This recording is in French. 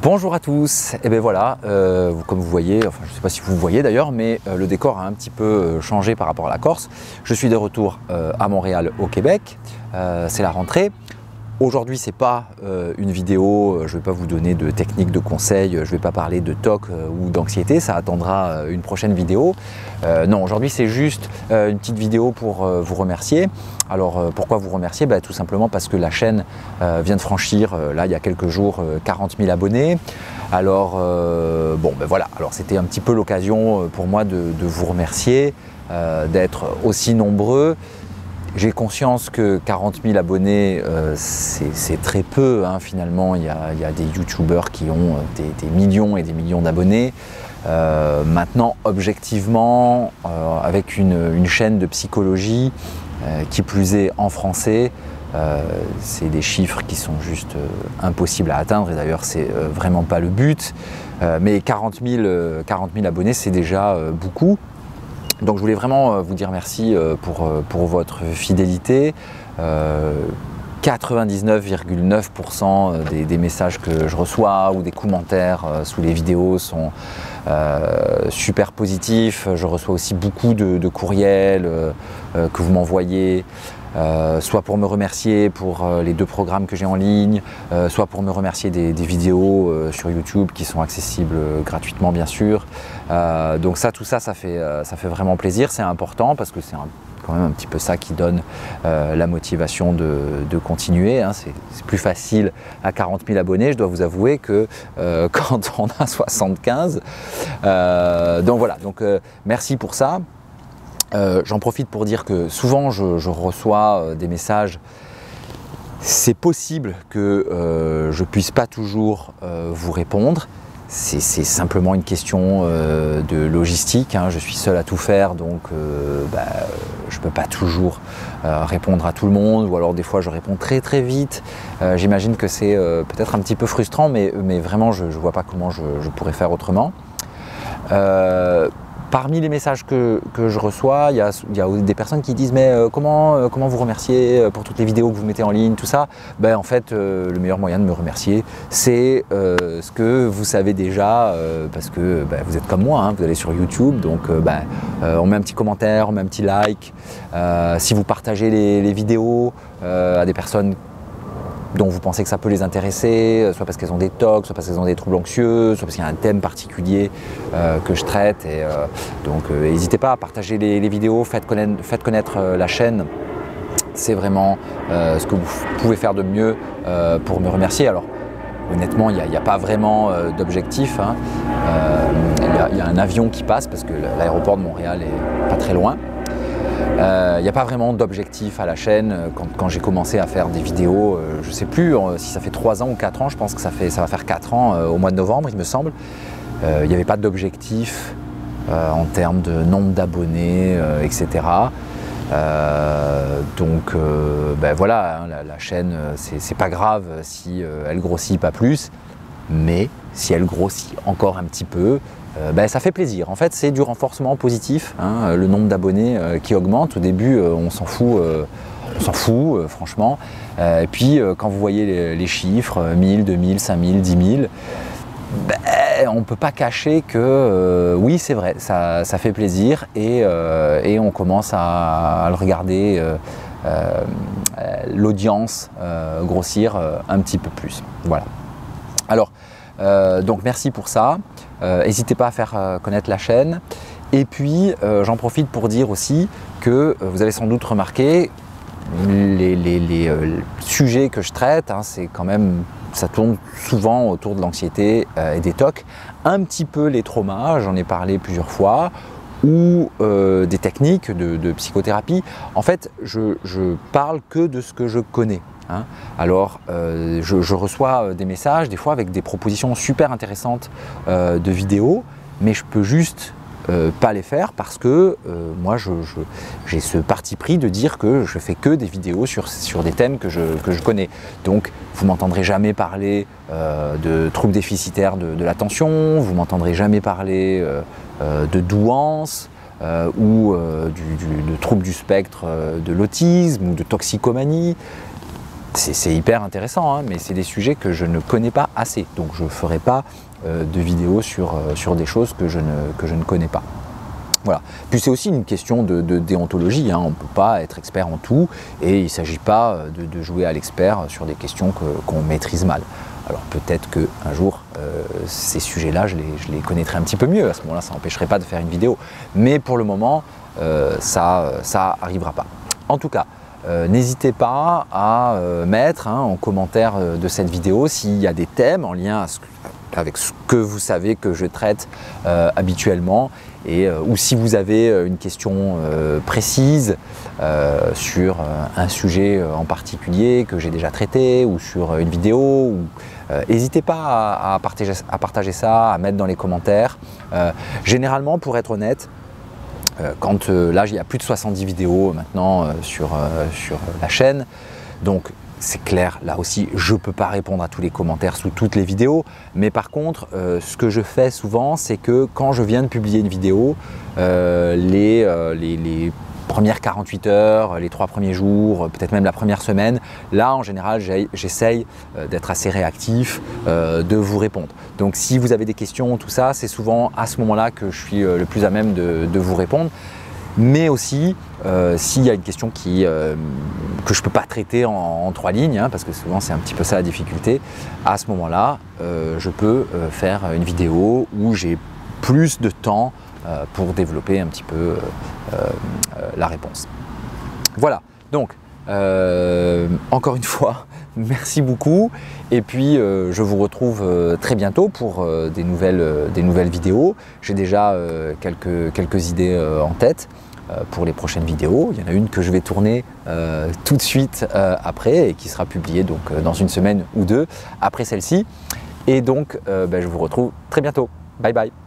Bonjour à tous, et bien voilà, comme vous voyez, enfin je ne sais pas si vous voyez d'ailleurs, mais le décor a un petit peu changé par rapport à la Corse. Je suis de retour à Montréal au Québec, c'est la rentrée. Aujourd'hui c'est pas une vidéo, je ne vais pas vous donner de techniques, de conseils, je ne vais pas parler de TOC ou d'anxiété, ça attendra une prochaine vidéo. Non, aujourd'hui c'est juste une petite vidéo pour vous remercier. Alors pourquoi vous remercier? Tout simplement parce que la chaîne vient de franchir, là il y a quelques jours, 40 000 abonnés. Alors voilà, alors c'était un petit peu l'occasion pour moi de vous remercier, d'être aussi nombreux. J'ai conscience que 40 000 abonnés, c'est très peu, hein, finalement. Il y a des youtubeurs qui ont des millions et des millions d'abonnés. Maintenant, objectivement, avec une chaîne de psychologie, qui plus est en français, c'est des chiffres qui sont juste impossibles à atteindre. Et d'ailleurs, c'est vraiment pas le but. Mais 40 000 abonnés, c'est déjà beaucoup. Donc je voulais vraiment vous dire merci pour votre fidélité. 99,9% des messages que je reçois ou des commentaires sous les vidéos sont super positifs. Je reçois aussi beaucoup de courriels que vous m'envoyez. Soit pour me remercier pour les 2 programmes que j'ai en ligne, soit pour me remercier des vidéos sur YouTube qui sont accessibles gratuitement bien sûr. Donc tout ça, ça fait vraiment plaisir, c'est important parce que c'est quand même un petit peu ça qui donne la motivation de continuer, hein. C'est plus facile à 40 000 abonnés, je dois vous avouer, que quand on a 75. Donc voilà, merci pour ça. J'en profite pour dire que souvent je reçois des messages. C'est possible que je ne puisse pas toujours vous répondre. C'est simplement une question de logistique, hein. Je suis seul à tout faire, donc je ne peux pas toujours répondre à tout le monde, ou alors des fois je réponds très vite. J'imagine que c'est peut-être un petit peu frustrant, mais vraiment je ne vois pas comment je pourrais faire autrement. Parmi les messages que je reçois, il y a des personnes qui disent mais comment vous remercier pour toutes les vidéos que vous mettez en ligne, tout ça. En fait, le meilleur moyen de me remercier, c'est ce que vous savez déjà, parce que vous êtes comme moi, hein, vous allez sur YouTube, donc on met un petit commentaire, on met un petit like. Si vous partagez les vidéos à des personnes dont vous pensez que ça peut les intéresser, soit parce qu'elles ont des TOC, soit parce qu'elles ont des troubles anxieux, soit parce qu'il y a un thème particulier que je traite. Et donc n'hésitez pas à partager les vidéos, faites connaître la chaîne. C'est vraiment ce que vous pouvez faire de mieux pour me remercier. Alors honnêtement, il n'y a pas vraiment d'objectif, hein. Il y a un avion qui passe parce que l'aéroport de Montréal est pas très loin. Il n'y a pas vraiment d'objectif à la chaîne. Quand j'ai commencé à faire des vidéos, je ne sais plus si ça fait 3 ans ou 4 ans, je pense que ça va faire 4 ans au mois de novembre, il me semble. Il n'y avait pas d'objectif en termes de nombre d'abonnés, etc. Voilà, hein, la chaîne, c'est pas grave si elle grossit pas plus, mais si elle grossit encore un petit peu, ça fait plaisir. En fait, c'est du renforcement positif, hein, le nombre d'abonnés qui augmente. Au début, on s'en fout, franchement. Et puis, quand vous voyez les chiffres, 1000, 2000, 5000, 10 000, on ne peut pas cacher que oui, c'est vrai, ça fait plaisir et on commence à le regarder, l'audience grossir un petit peu plus. Voilà. Alors, donc merci pour ça. N'hésitez pas à faire connaître la chaîne. Et puis, j'en profite pour dire aussi que vous avez sans doute remarqué les sujets que je traite, hein, c'est quand même, ça tourne souvent autour de l'anxiété et des TOC, un petit peu les traumas, j'en ai parlé plusieurs fois, ou des techniques de psychothérapie. En fait, je parle que de ce que je connais, hein. Alors, je reçois des messages, des fois avec des propositions super intéressantes de vidéos, mais je peux juste pas les faire parce que moi j'ai ce parti pris de dire que je fais que des vidéos sur des thèmes que je connais. Donc vous m'entendrez jamais parler de troubles déficitaires de l'attention, vous m'entendrez jamais parler de douance ou de troubles du spectre de l'autisme ou de toxicomanie. c'est hyper intéressant, hein, mais c'est des sujets que je ne connais pas assez. Donc je ne ferai pas de vidéos sur des choses que je ne connais pas. Voilà. Puis c'est aussi une question de déontologie, hein. On ne peut pas être expert en tout et il ne s'agit pas de jouer à l'expert sur des questions qu'on maîtrise mal. Alors peut-être qu'un jour, ces sujets-là, je les connaîtrai un petit peu mieux. À ce moment-là, ça n'empêcherait pas de faire une vidéo. Mais pour le moment, ça n'arrivera pas. En tout cas, n'hésitez pas à mettre en commentaire de cette vidéo s'il y a des thèmes en lien avec ce que vous savez que je traite habituellement ou si vous avez une question précise sur un sujet en particulier que j'ai déjà traité ou sur une vidéo. N'hésitez pas à partager ça, à mettre dans les commentaires. Généralement, pour être honnête, quand là il y a plus de 70 vidéos maintenant sur la chaîne, donc c'est clair, là aussi je ne peux pas répondre à tous les commentaires sous toutes les vidéos, mais par contre ce que je fais souvent, c'est que quand je viens de publier une vidéo, les premières 48 heures, les 3 premiers jours, peut-être même la première semaine, là en général j'essaye d'être assez réactif, de vous répondre. Donc si vous avez des questions, tout ça, c'est souvent à ce moment-là que je suis le plus à même de vous répondre. Mais aussi, s'il y a une question que je ne peux pas traiter en 3 lignes, hein, parce que souvent c'est un petit peu ça la difficulté, à ce moment-là, je peux faire une vidéo où j'ai plus de temps pour développer un petit peu la réponse. Voilà, donc encore une fois, merci beaucoup et puis je vous retrouve très bientôt pour des nouvelles vidéos. J'ai déjà quelques idées en tête pour les prochaines vidéos. Il y en a une que je vais tourner tout de suite après et qui sera publiée donc dans une semaine ou deux après celle-ci. Et donc je vous retrouve très bientôt. Bye bye.